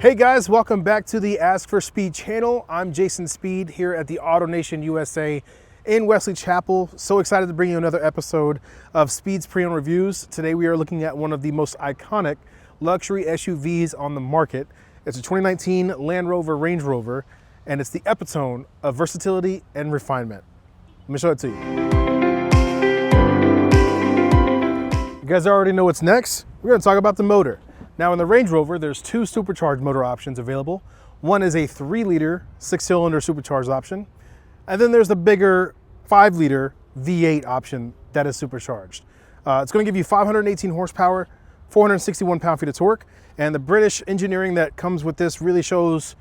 Hey guys, welcome back to the askforSpeed channel. I'm Jason Speed here at the AutoNation USA in Wesley Chapel. So excited to bring you another episode of Speed's Pre-Owned Reviews. Today we are looking at one of the most iconic luxury SUVs on the market. It's a 2019 Land Rover Range Rover, and it's the epitome of versatility and refinement. Let me show it to you. You guys already know what's next. We're gonna talk about the motor. Now in the Range Rover, there's two supercharged motor options available. One is a 3-liter, 6-cylinder supercharged option. And then there's the bigger 5-liter V8 option that is supercharged. It's gonna give you 518 horsepower, 461 pound-feet of torque. And the British engineering that comes with this really shows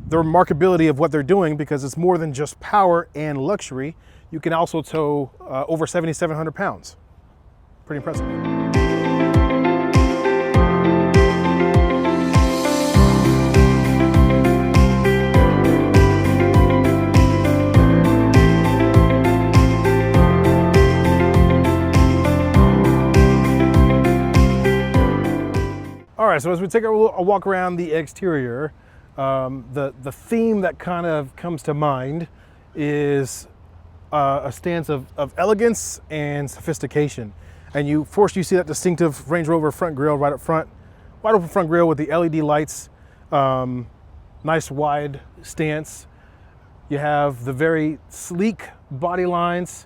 the remarkability of what they're doing, because it's more than just power and luxury. You can also tow over 7,700 pounds. Pretty impressive. All right, so as we take a walk around the exterior, the theme that kind of comes to mind is a stance of elegance and sophistication. And you see that distinctive Range Rover front grille right up front, wide open front grille with the LED lights, nice wide stance. You have the very sleek body lines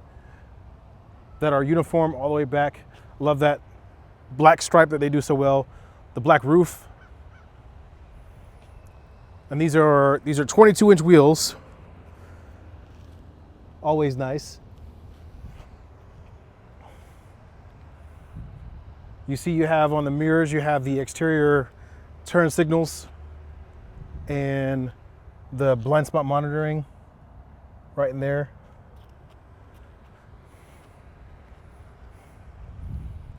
that are uniform all the way back. Love that black stripe that they do so well. The black roof. And these are 22-inch wheels. Always nice. You see you have on the mirrors, you have the exterior turn signals and the blind spot monitoring right in there.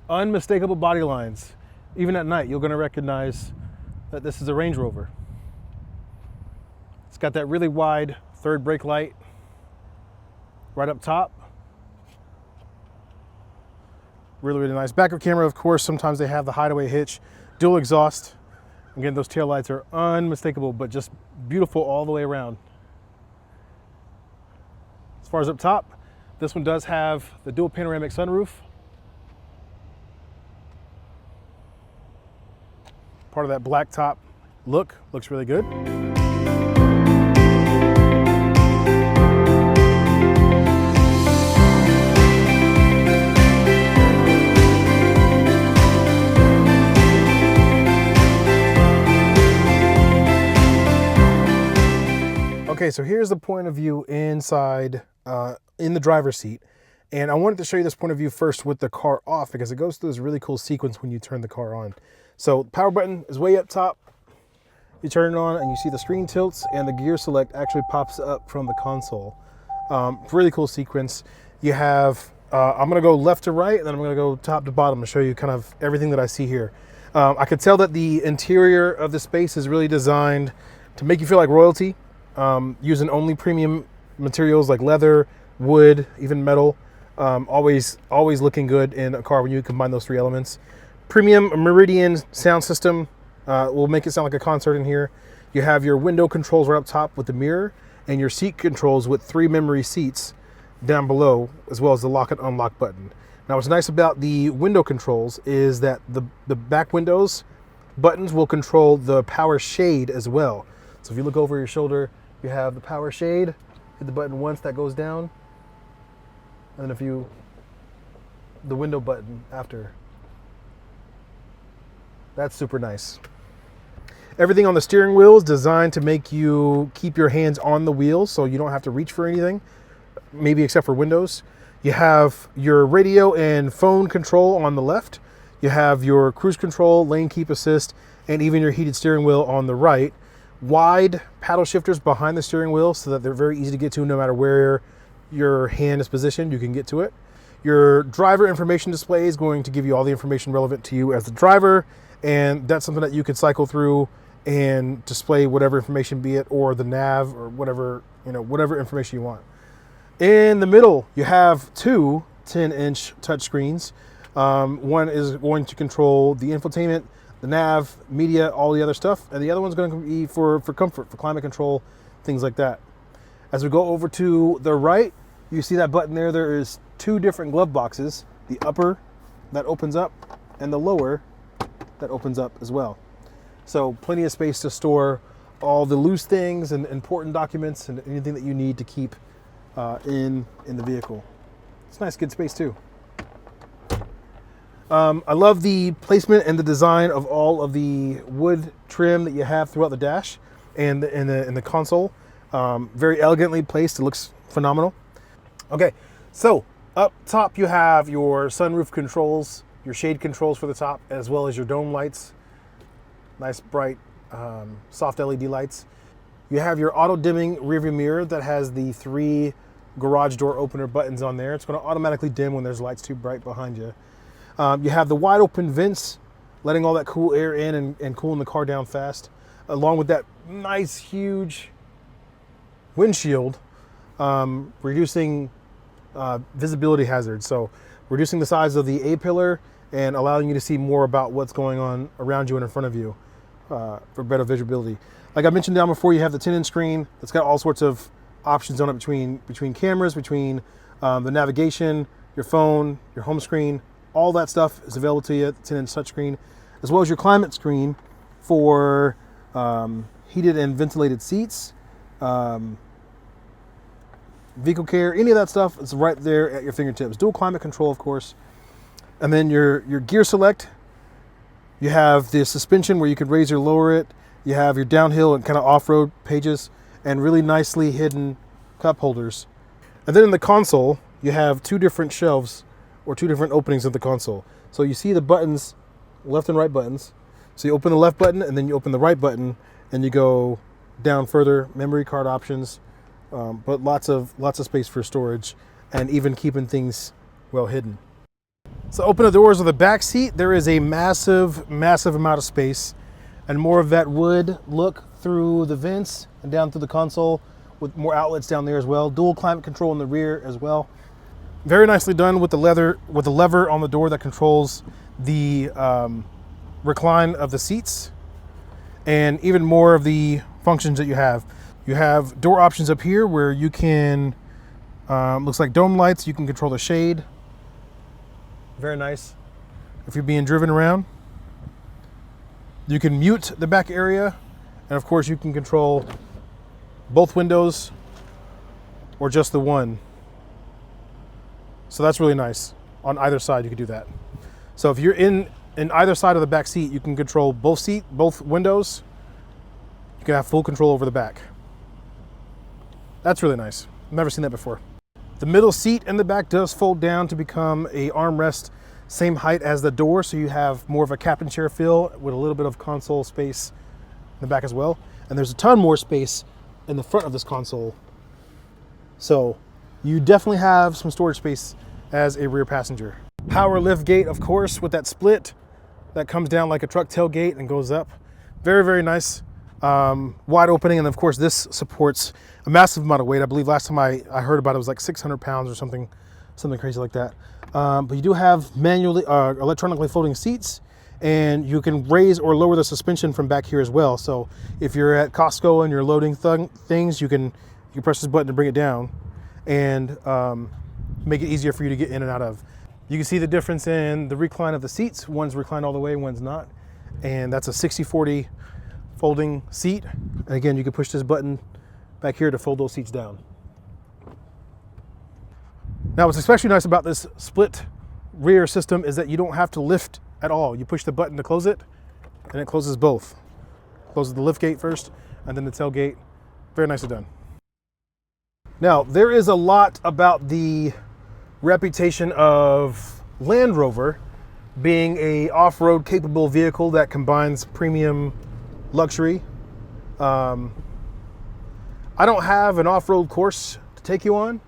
Unmistakable body lines. Even at night, you're going to recognize that this is a Range Rover. It's got that really wide third brake light right up top. Really, really nice. Backup camera, of course. Sometimes they have the hideaway hitch. Dual exhaust. Again, those taillights are unmistakable, but just beautiful all the way around. As far as up top, this one does have the dual panoramic sunroof. Part of that black top look. Looks really good. Okay, so here's the point of view inside in the driver's seat. And I wanted to show you this point of view first with the car off, because it goes through this really cool sequence when you turn the car on. So the power button is way up top. You turn it on and you see the screen tilts, and the gear select actually pops up from the console. Really cool sequence. You have, I'm gonna go left to right, and then I'm gonna go top to bottom to show you kind of everything that I see here. I could tell that the interior of the space is really designed to make you feel like royalty, using only premium materials like leather, wood, even metal. Always looking good in a car when you combine those three elements. Premium Meridian sound system will make it sound like a concert in here. You have your window controls right up top with the mirror, and your seat controls with 3 memory seats down below, as well as the lock and unlock button. Now what's nice about the window controls is that the back windows buttons will control the power shade as well. So if you look over your shoulder, you have the power shade. Hit the button once, that goes down. And then the window button after. That's super nice. Everything on the steering wheel is designed to make you keep your hands on the wheels, so you don't have to reach for anything, maybe except for windows. You have your radio and phone control on the left. You have your cruise control, lane keep assist, and even your heated steering wheel on the right. Wide paddle shifters behind the steering wheel so that they're very easy to get to no matter where your hand is positioned, you can get to it. Your driver information display is going to give you all the information relevant to you as the driver, and that's something that you can cycle through and display whatever information, be it or the nav or whatever, whatever information you want. In the middle, you have two 10-inch touchscreens. One is going to control the infotainment. the nav, media, all the other stuff. And the other one's going to be for comfort, for climate control, things like that. As we go over to the right, you see that button there. There is two different glove boxes, the upper that opens up and the lower that opens up as well. So plenty of space to store all the loose things and important documents and anything that you need to keep in the vehicle. It's nice, good space too. I love the placement and the design of all of the wood trim that you have throughout the dash and in the console. Very elegantly placed. It looks phenomenal. Okay, so up top you have your sunroof controls, your shade controls for the top, as well as your dome lights. Nice bright soft LED lights. You have your auto dimming rearview mirror that has the 3 garage door opener buttons on there. It's going to automatically dim when there's lights too bright behind you. You have the wide open vents, letting all that cool air in and cooling the car down fast, along with that nice huge windshield, reducing visibility hazards. So reducing the size of the A-pillar and allowing you to see more about what's going on around you and in front of you for better visibility. Like I mentioned down before, you have the 10-inch screen that's got all sorts of options on it between cameras, between the navigation, your phone, your home screen. All that stuff is available to you at the 10-inch touchscreen, as well as your climate screen for heated and ventilated seats, vehicle care, any of that stuff is right there at your fingertips. Dual climate control, of course. And then your gear select. You have the suspension where you can raise or lower it. You have your downhill and kind of off-road pages and really nicely hidden cup holders. And then in the console, you have 2 different shelves or 2 different openings of the console. So you see the buttons, left and right buttons. So you open the left button and then you open the right button and you go down further, memory card options, but lots of space for storage and even keeping things well hidden. So open the doors of the back seat. There is a massive amount of space and more of that wood look through the vents and down through the console with more outlets down there as well. Dual climate control in the rear as well. Very nicely done with the lever on the door that controls the recline of the seats and even more of the functions that you have. You have door options up here where you can, looks like dome lights, you can control the shade. Very nice. If you're being driven around, you can mute the back area, and of course you can control both windows or just the one. So that's really nice. On either side you can do that. So if you're in either side of the back seat, you can control both windows. You can have full control over the back. That's really nice. I've never seen that before. The middle seat in the back does fold down to become a armrest, same height as the door, so you have more of a captain chair feel with a little bit of console space in the back as well. And there's a ton more space in the front of this console. So you definitely have some storage space as a rear passenger. Power lift gate, of course, with that split that comes down like a truck tailgate and goes up. Very, very nice. Wide opening, and of course this supports a massive amount of weight. I believe last time I heard about it was like 600 pounds or something crazy like that. But you do have manually electronically folding seats, and you can raise or lower the suspension from back here as well. So if you're at Costco and you're loading things, you can press this button to bring it down and make it easier for you to get in and out of. You can see the difference in the recline of the seats. One's reclined all the way, one's not. And that's a 60/40 folding seat. And again, you can push this button back here to fold those seats down. Now, what's especially nice about this split rear system is that you don't have to lift at all. You push the button to close it, and it closes both. Closes the lift gate first, and then the tailgate. Very nicely done. Now, there is a lot about the reputation of Land Rover being a off-road capable vehicle that combines premium luxury. I don't have an off-road course to take you on,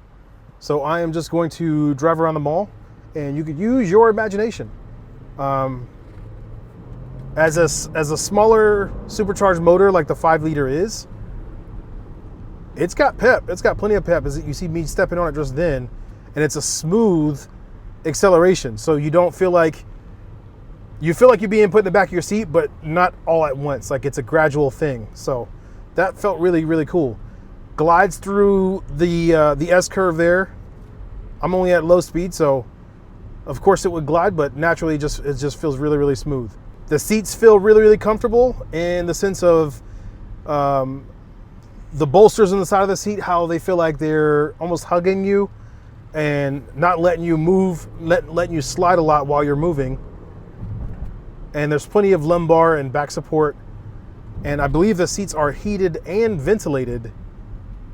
so I am just going to drive around the mall, and you could use your imagination. As a smaller supercharged motor like the 5-liter is, it's got pep. It's got plenty of pep. As you see me stepping on it just then, and it's a smooth acceleration, so you don't feel like you feel like you're being put in the back of your seat, but not all at once. Like it's a gradual thing. So that felt really, really cool. Glides through the S curve there. I'm only at low speed, so of course it would glide, but naturally it just feels really, really smooth. The seats feel really, really comfortable in the sense of the bolsters on the side of the seat, how they feel like they're almost hugging you and not letting you move, letting you slide a lot while you're moving. And there's plenty of lumbar and back support. And I believe the seats are heated and ventilated.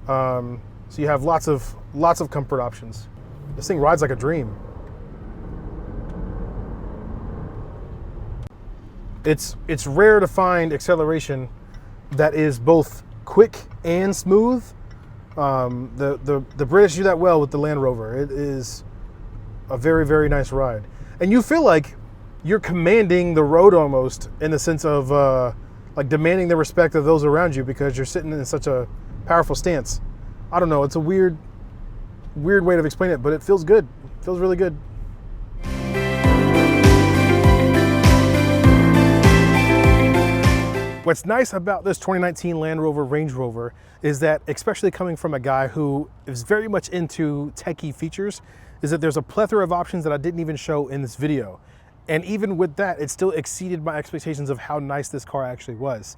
So you have lots of comfort options. This thing rides like a dream. It's rare to find acceleration that is both quick and smooth. The British do that well with the Land Rover. It is a very, very nice ride. And you feel like you're commanding the road almost, in the sense of like demanding the respect of those around you because you're sitting in such a powerful stance. I don't know, it's a weird way to explain it, but it feels good. It feels really good. What's nice about this 2019 Land Rover Range Rover is that, especially coming from a guy who is very much into techie features, is that there's a plethora of options that I didn't even show in this video. And even with that, it still exceeded my expectations of how nice this car actually was.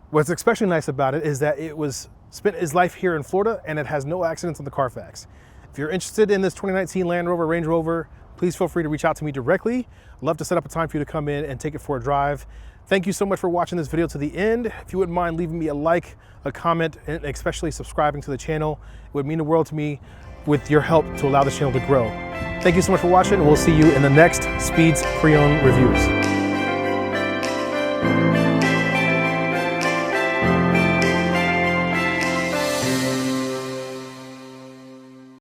What's especially nice about it is that it was spent its life here in Florida and it has no accidents on the Carfax. If you're interested in this 2019 Land Rover Range Rover, please feel free to reach out to me directly. I'd love to set up a time for you to come in and take it for a drive. Thank you so much for watching this video to the end. If you wouldn't mind leaving me a like, a comment, and especially subscribing to the channel, it would mean the world to me with your help to allow the channel to grow. Thank you so much for watching, and we'll see you in the next Speeds Pre-Owned Reviews.